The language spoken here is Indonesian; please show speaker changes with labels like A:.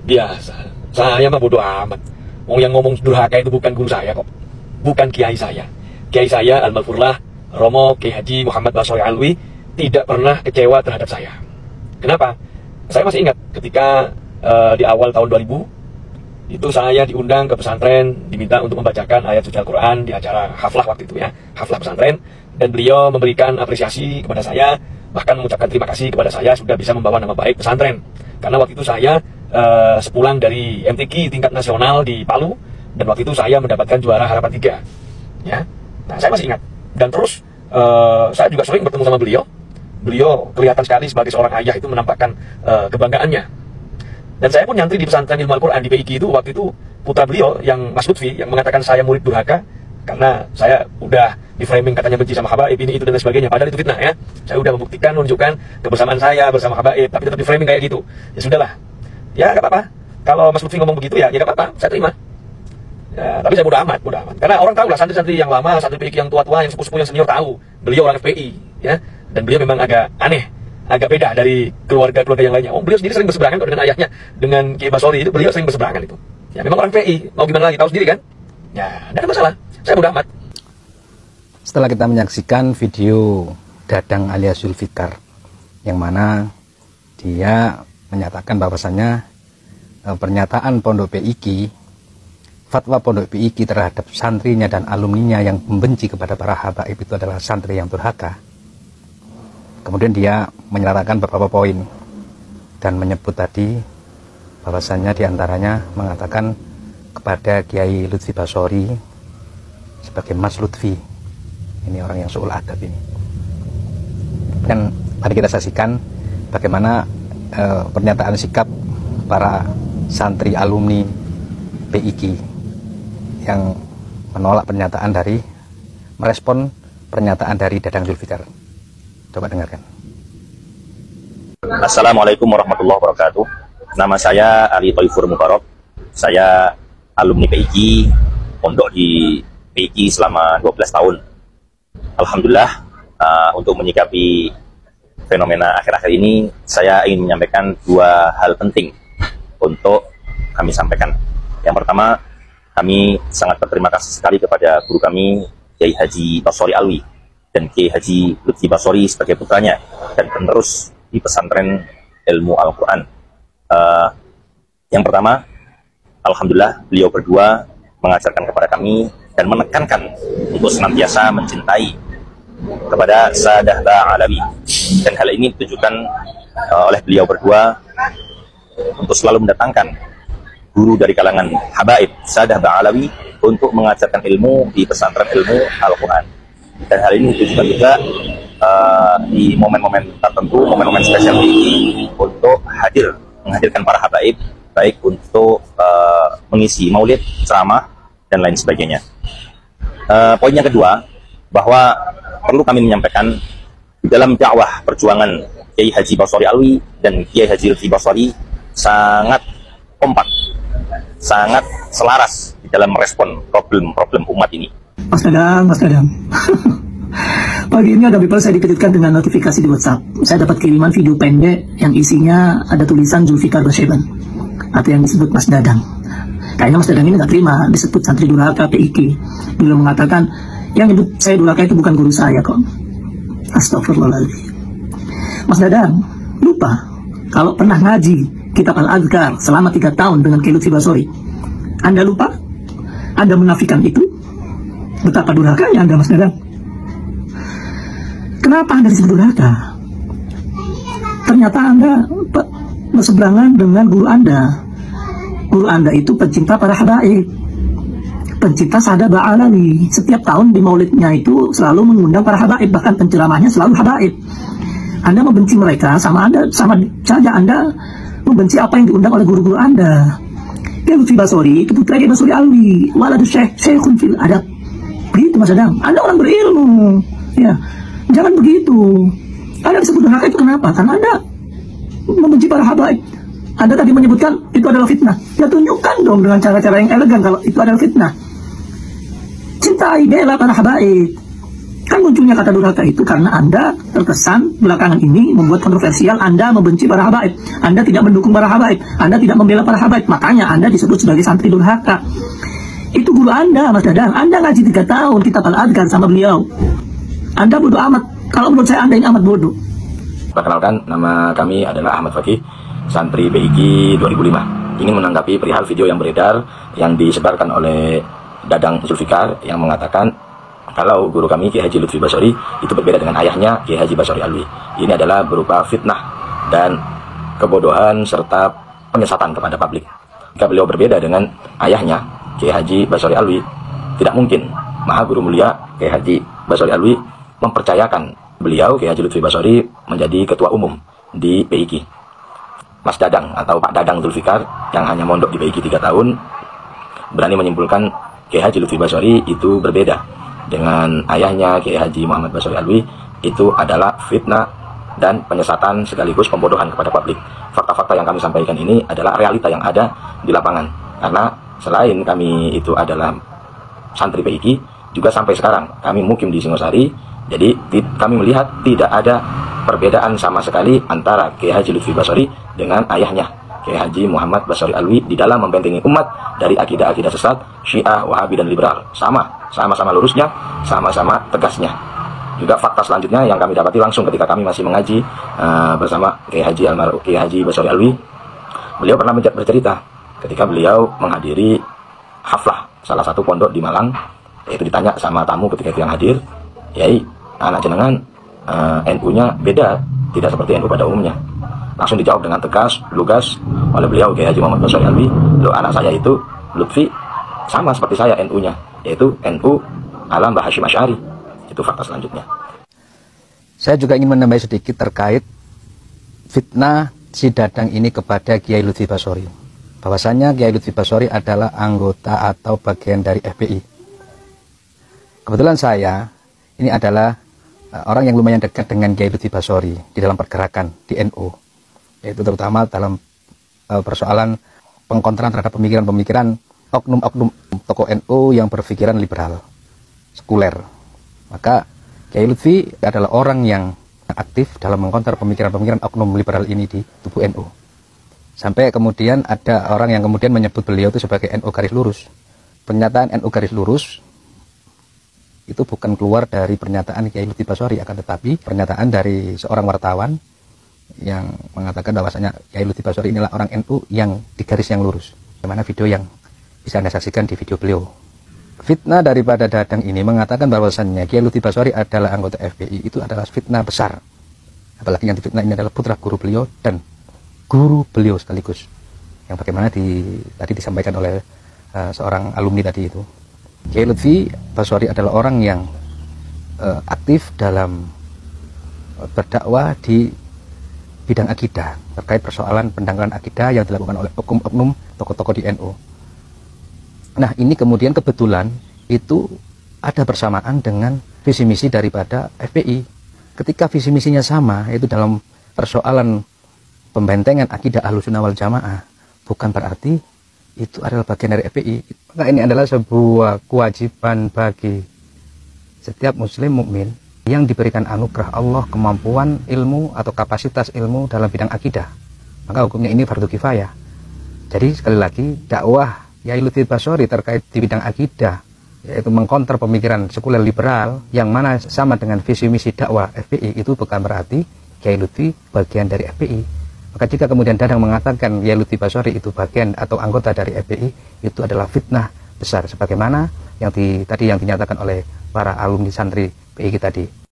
A: Biasa, saya mah bodoh amat. Mau yang ngomong durhaka itu bukan guru saya kok, bukan kiai saya. Kiai saya Al-Maghfurlah Romo Kiai Haji Muhammad Basori Alwi tidak pernah kecewa terhadap saya. Kenapa? Saya masih ingat ketika di awal tahun 2000 itu saya diundang ke pesantren, diminta untuk membacakan ayat suci Al-Quran di acara haflah waktu itu ya, haflah pesantren, dan beliau memberikan apresiasi kepada saya, bahkan mengucapkan terima kasih kepada saya sudah bisa membawa nama baik pesantren. Karena waktu itu saya sepulang dari MTQ tingkat nasional di Palu, dan waktu itu saya mendapatkan juara harapan 3 ya. Nah, saya masih ingat, dan terus saya juga sering bertemu sama beliau. Beliau kelihatan sekali sebagai seorang ayah itu menampakkan kebanggaannya. Dan saya pun nyantri di pesantren ilmu Al-Quran di PIQ itu, waktu itu putra beliau yang Mas Lutfi yang mengatakan saya murid durhaka karena saya udah di framing katanya benci sama habaib ini itu dan sebagainya, padahal itu fitnah ya. Saya udah membuktikan, menunjukkan kebersamaan saya bersama habaib, tapi tetap di framing kayak gitu. Ya sudahlah, ya gak apa-apa. Kalau Mas Lutfi ngomong begitu ya gak apa-apa, saya terima ya, tapi saya bodo amat. Karena orang tahu lah, santri-santri yang lama, santri PIQ yang tua-tua, yang sepuh-sepuh, yang senior tahu beliau orang FPI ya. Dan beliau memang agak aneh, agak beda dari keluarga-keluarga yang lainnya. Beliau sendiri sering berseberangan kok dengan ayahnya, dengan Kiai Basori itu beliau sering berseberangan itu. Ya memang orang FPI, mau gimana lagi, tahu sendiri kan? Ya, tidak ada masalah. Saya bodo amat.
B: Setelah kita menyaksikan video Dadang alias Zulfikar, yang mana dia menyatakan bahwasannya pernyataan Pondok PIQ, fatwa Pondok PIQ terhadap santrinya dan alumninya yang membenci kepada para habaib itu adalah santri yang durhaka. Kemudian dia menyatakan beberapa poin dan menyebut tadi bahwasannya diantaranya mengatakan kepada Kiai Lutfi Basori sebagai Mas Lutfi, ini orang yang suul adab ini. Dan mari kita saksikan bagaimana pernyataan sikap para santri alumni PIQ yang menolak pernyataan dari, merespon pernyataan dari Dadang Zulfikar. Coba dengarkan.
C: Assalamualaikum warahmatullahi wabarakatuh. Nama saya Ali Toifur Mubarak. Saya alumni PIQ, pondok di PIQ selama 12 tahun. Alhamdulillah, untuk menyikapi fenomena akhir-akhir ini, saya ingin menyampaikan 2 hal penting untuk kami sampaikan. Yang pertama, kami sangat berterima kasih sekali kepada guru kami, Kiai Haji Basori Alwi, dan Kiai Haji Lutfi Basori sebagai putranya dan penerus di pesantren ilmu Al-Quran. Yang pertama, alhamdulillah beliau berdua mengajarkan kepada kami dan menekankan untuk senantiasa mencintai kepada Sadah Ba'alawi, dan hal ini ditujukan oleh beliau berdua untuk selalu mendatangkan guru dari kalangan habaib Sadah Ba'alawi untuk mengajarkan ilmu di pesantren ilmu Al-Quran. Dan hal ini ditujukan juga di momen-momen tertentu, momen-momen spesial ini untuk menghadirkan para habaib, baik untuk mengisi maulid, ceramah, dan lain sebagainya. Poin yang kedua, bahwa perlu kami menyampaikan di dalam dakwah perjuangan Kiai Haji Basori Alwi dan Kiai Haji Lutfi Basori sangat kompak, sangat selaras di dalam merespon problem-problem umat ini.
D: Mas Dadang. Pagi ini ada people saya dikejutkan dengan notifikasi di WhatsApp. Saya dapat kiriman video pendek yang isinya ada tulisan Zulfikar Basyeban, atau yang disebut Mas Dadang. Kayaknya Mas Dadang ini nggak terima disebut santri durhaka PIQ. Beliau mengatakan yang nyebut saya durhaka itu bukan guru saya kok. Astagfirullahaladzim. Mas Dadang lupa kalau pernah ngaji kitab Al-Azkar selama 3 tahun dengan Kiai Lutfi Basori. Anda lupa? Anda menafikan itu? Betapa durhakanya Anda, Mas Dadang. Kenapa Anda disebut durhaka? Ternyata Anda berseberangan dengan guru Anda. Guru Anda itu pencinta para habaib, pencinta Sadah Ba'alawi. Setiap tahun di maulidnya itu selalu mengundang para habaib, bahkan penceramahnya selalu habaib. Anda membenci mereka, sama saja Anda membenci apa yang diundang oleh guru-guru Anda. Kiai Lutfi Basori itu putra Kiai Basori Alwi, waladu syekhun fil adab. Begitu Mas Dadang, Anda orang berilmu, ya, jangan begitu. Anda disebut durhaka itu kenapa? Karena Anda membenci para habaib. Anda tadi menyebutkan itu adalah fitnah. Ya tunjukkan dong dengan cara-cara yang elegan kalau itu adalah fitnah. Cintai, bela para habaib. Kan munculnya kata durhaka itu karena Anda terkesan belakangan ini membuat kontroversial, Anda membenci para habaib, Anda tidak mendukung para habaib, Anda tidak membela para habaib, makanya Anda disebut sebagai santri durhaka. Itu guru Anda, Mas Dadang. Anda ngaji 3 tahun kitab Al-Adhkar sama beliau. Anda bodoh amat. Kalau menurut saya Anda ini amat bodoh.
C: Perkenalkan, nama kami adalah Ahmad Fakih, santri PIG 2005. Ingin menanggapi perihal video yang beredar yang disebarkan oleh Dadang Zulfikar yang mengatakan kalau guru kami Kiai Haji Lutfi Basori itu berbeda dengan ayahnya Kiai Haji Basori Alwi. Ini adalah berupa fitnah dan kebodohan serta penyesatan kepada publik. Jika beliau berbeda dengan ayahnya Kiai Haji Basori Alwi, tidak mungkin Maha Guru Mulia Kiai Haji Basori Alwi mempercayakan beliau Kiai Haji Lutfi Basori menjadi ketua umum di PIG. Mas Dadang atau Pak Dadang Zulfikar yang hanya mondok di PIG 3 tahun berani menyimpulkan Kiai Haji Lutfi Basori itu berbeda dengan ayahnya Kiai Haji Muhammad Basori Alwi. Itu adalah fitnah dan penyesatan sekaligus pembodohan kepada publik. Fakta-fakta yang kami sampaikan ini adalah realita yang ada di lapangan. Karena selain kami itu adalah santri PIG, juga sampai sekarang kami mukim di Singosari. Jadi kami melihat tidak ada perbedaan sama sekali antara Kiai Haji Lutfi Basori dengan ayahnya Kiai Haji Muhammad Basori Alwi di dalam membentengi umat dari akidah-akidah sesat Syiah, Wahabi, dan liberal. Sama-sama lurusnya, sama-sama tegasnya. Juga fakta selanjutnya yang kami dapati langsung ketika kami masih mengaji bersama Kiai Haji almarhum Kiai Haji Basori Alwi. Beliau pernah bercerita ketika beliau menghadiri haflah salah satu pondok di Malang, yaitu ditanya sama tamu ketika itu yang hadir, "Yai, anak jenengan NU-nya beda, tidak seperti NU pada umumnya." Langsung dijawab dengan tegas, lugas oleh beliau Kiai Haji Muhammad Basori Alwi, "Loh, anak saya itu Lutfi sama seperti saya NU-nya, yaitu NU ala Mbah Hasyim Asy'ari." Itu fakta selanjutnya.
B: Saya juga ingin menambah sedikit terkait fitnah si Dadang ini kepada Kiai Lutfi Basori. Bahwasanya Kiai Lutfi Basori adalah anggota atau bagian dari FPI. Kebetulan saya ini adalah orang yang lumayan dekat dengan Kiai Lutfi Basori di dalam pergerakan di NU, yaitu terutama dalam persoalan pengkontraan terhadap pemikiran-pemikiran oknum-oknum tokoh NU yang berpikiran liberal, sekuler. Maka Kiai Lutfi adalah orang yang aktif dalam mengkonter pemikiran-pemikiran oknum liberal ini di tubuh NU. Sampai kemudian ada orang yang kemudian menyebut beliau itu sebagai NU garis lurus. Pernyataan NU garis lurus itu bukan keluar dari pernyataan Kiai Lutfi Basori, akan tetapi pernyataan dari seorang wartawan yang mengatakan bahwasanya Kiai Lutfi Basori inilah orang NU yang di garis yang lurus. Bagaimana video yang bisa Anda saksikan di video beliau. Fitnah daripada Dadang ini mengatakan bahwasannya Kiai Lutfi Basori adalah anggota FPI, itu adalah fitnah besar. Apalagi yang difitnah ini adalah putra guru beliau dan guru beliau sekaligus. Yang bagaimana tadi disampaikan oleh seorang alumni tadi itu. Kiai Lutfi Basori adalah orang yang aktif dalam berdakwah di bidang akidah terkait persoalan pendangkalan akidah yang dilakukan oleh oknum tokoh-tokoh di NU. Nah, ini kemudian kebetulan itu ada bersamaan dengan visi misi daripada FPI. Ketika visi misinya sama, yaitu dalam persoalan pembentengan akidah Ahlussunnah wal Jamaah, bukan berarti itu adalah bagian dari FPI. Maka ini adalah sebuah kewajiban bagi setiap muslim mukmin yang diberikan anugerah Allah kemampuan ilmu atau kapasitas ilmu dalam bidang akidah. Maka hukumnya ini fardu kifayah. Jadi sekali lagi dakwah Kiai Lutfi Basori terkait di bidang akidah, yaitu mengkonter pemikiran sekuler liberal yang mana sama dengan visi misi dakwah FPI, itu bukan berarti Kiai Lutfi bagian dari FPI. Maka jika kemudian Dadang mengatakan Kiai Lutfi Basori itu bagian atau anggota dari FPI, itu adalah fitnah besar sebagaimana yang tadi yang dinyatakan oleh para alumni santri PIG tadi.